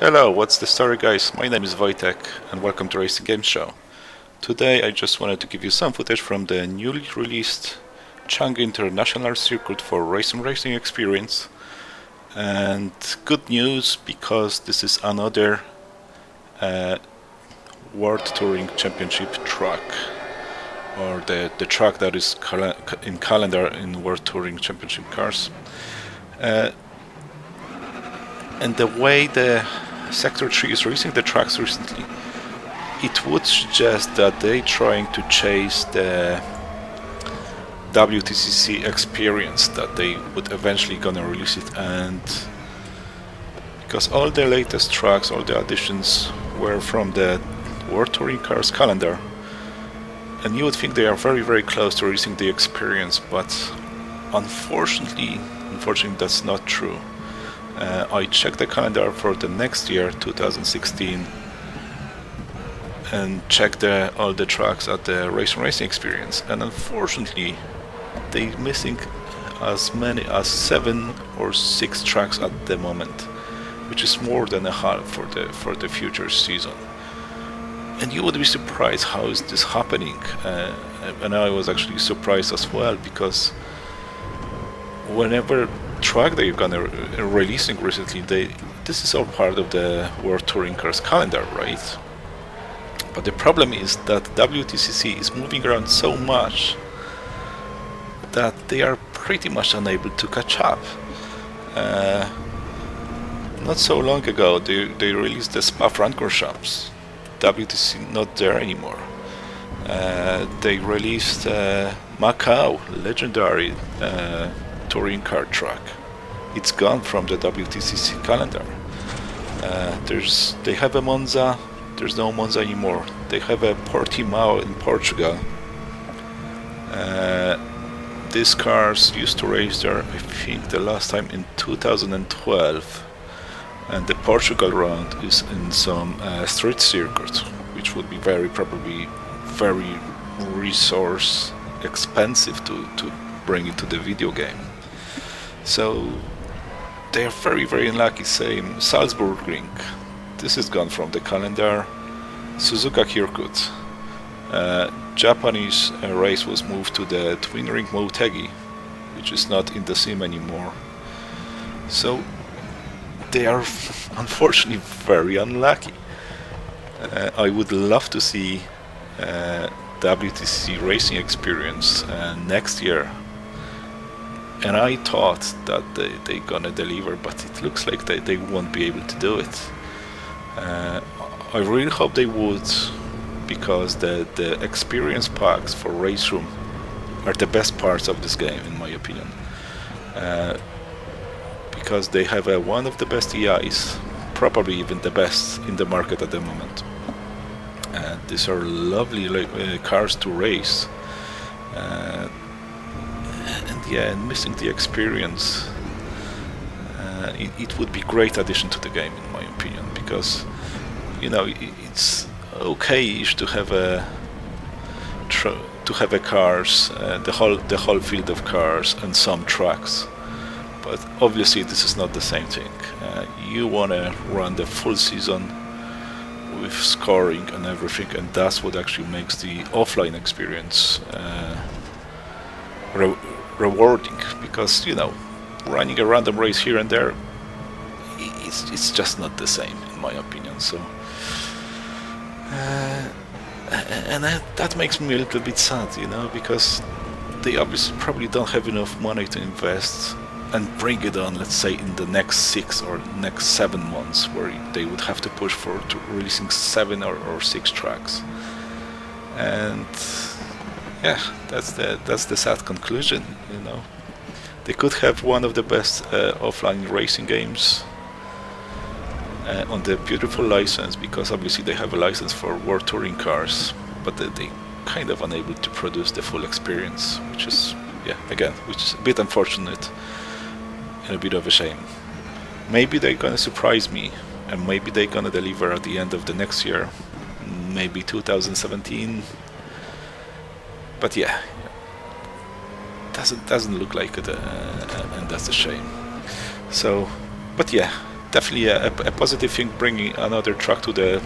Hello, what's the story, guys? My name is Wojtek and welcome to RacinGameShow. Today I just wanted to give you some footage from the newly released Shanghai International Circuit for Racing Experience. And good news, because this is another World Touring Championship track, or the track that is in calendar in World Touring Championship cars. And the way the Sector 3 is releasing the tracks recently, it would suggest that they're trying to chase the WTCC Experience, that they would eventually gonna release it. And because all the latest tracks, all the additions were from the World Touring Cars calendar, and you would think they are very close to releasing the Experience, but unfortunately that's not true. I checked the calendar for the next year, 2016, and checked all the tracks at the Racing Experience, and unfortunately they're missing as many as 7 or 6 tracks at the moment, which is more than a half for the future season. And you would be surprised how is this happening, and I was actually surprised as well, because whenever track they're gonna releasing recently, this is all part of the World Touring Cars calendar, right? But the problem is that WTCC is moving around so much that they are pretty much unable to catch up. Not so long ago they released the Spa-Francorchamps. WTCC not there anymore. They released Macau, legendary touring car track. It's gone from the WTCC calendar. They have a Monza. There's no Monza anymore. They have a Portimao in Portugal. These cars used to race there, I think, the last time in 2012. And the Portugal round is in some street circuit, which would be probably very resource expensive to bring into the video game. So they are very unlucky. Same Salzburg Ring, this is gone from the calendar. Suzuka Circuit, Japanese race was moved to the twin ring Motegi, which is not in the sim anymore. So they are unfortunately very unlucky. I would love to see WTCC Racing Experience next year, and I thought that they're gonna deliver, but it looks like they won't be able to do it. I really hope they would, because the experience packs for RaceRoom are the best parts of this game, in my opinion. Because they have one of the best EIs, probably even the best in the market at the moment. These are lovely cars to race. And missing the experience, it would be great addition to the game, in my opinion, because it's okay-ish to have cars, the whole field of cars and some tracks, but obviously this is not the same thing. You wanna run the full season with scoring and everything, and that's what actually makes the offline experience rewarding, because running a random race here and there, it's just not the same, in my opinion. So and that makes me a little bit sad, because they obviously probably don't have enough money to invest and bring it on, let's say, in the next 6 or next 7 months, where they would have to push for releasing 7 or 6 tracks. And yeah, that's the sad conclusion. They could have one of the best offline racing games on the beautiful license, because obviously they have a license for World Touring Cars, but they kind of unable to produce the full experience, which is a bit unfortunate and a bit of a shame. Maybe they're gonna surprise me, and maybe they're gonna deliver at the end of the next year, maybe 2017. But yeah, doesn't look like it, and that's a shame. So, but yeah, definitely a positive thing bringing another track to the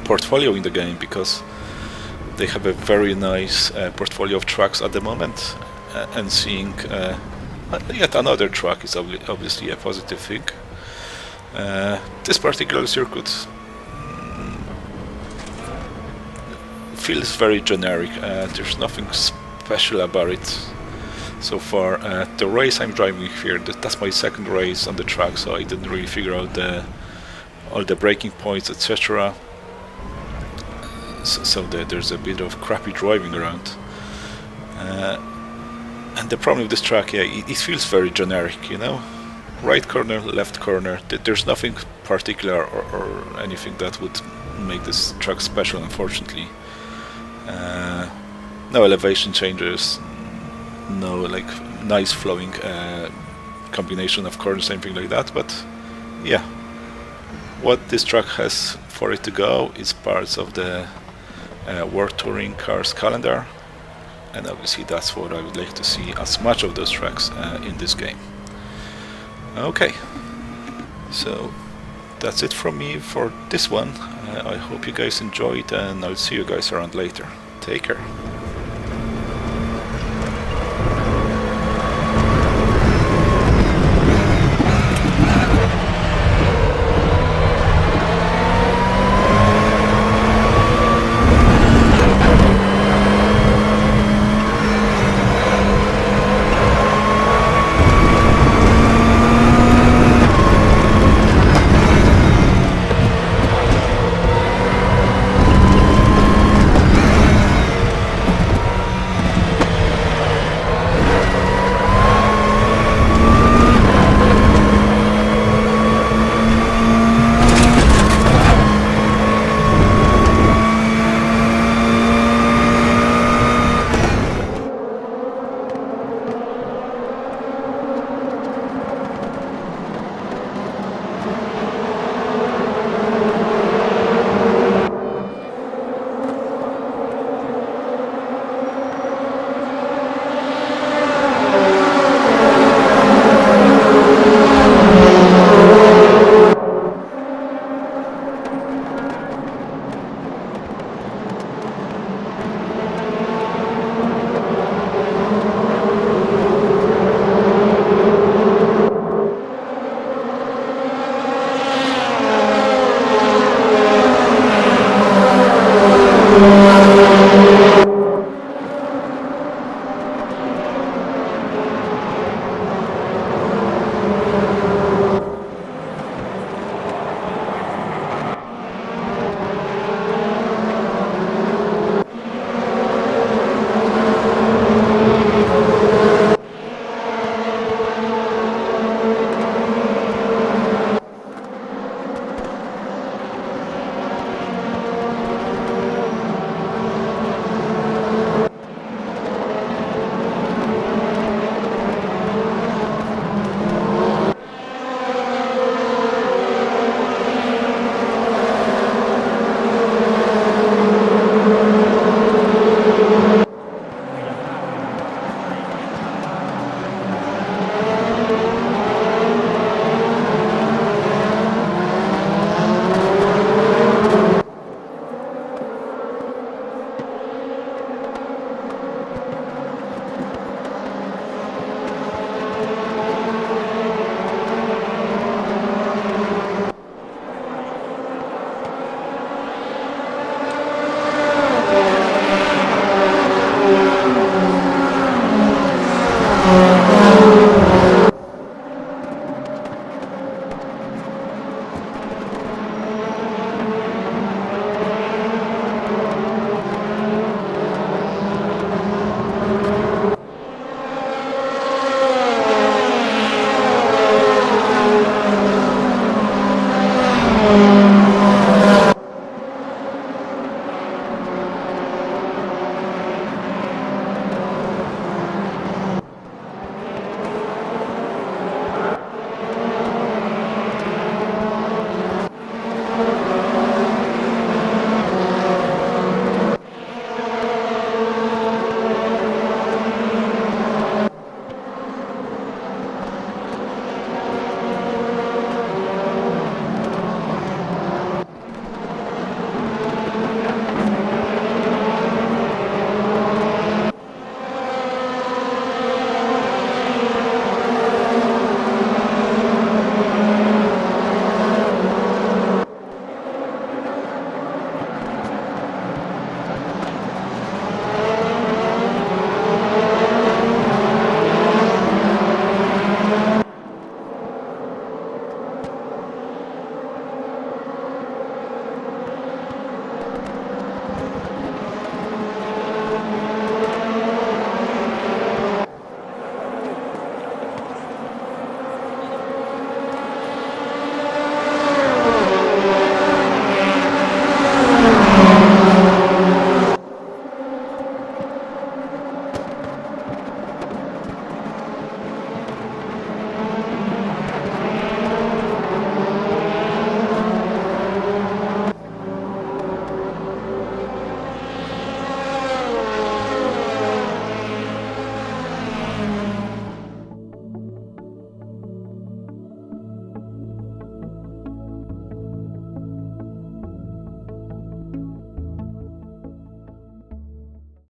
portfolio in the game, because they have a very nice portfolio of tracks at the moment, and seeing yet another track is obviously a positive thing. This particular circuit feels very generic. There's nothing special about it so far. The race I'm driving here, that's my second race on the track, so I didn't really figure out all the braking points, etc. So there's a bit of crappy driving around. And the problem with this track, yeah, it feels very generic, you know? Right corner, left corner, there's nothing particular or anything that would make this track special, unfortunately. No elevation changes, no like nice flowing combination of corners, anything like that, but yeah, what this track has for it to go is parts of the World Touring Cars calendar, and obviously that's what I would like to see, as much of those tracks in this game. Okay, so that's it from me for this one. I hope you guys enjoyed, and I'll see you guys around later. Take care.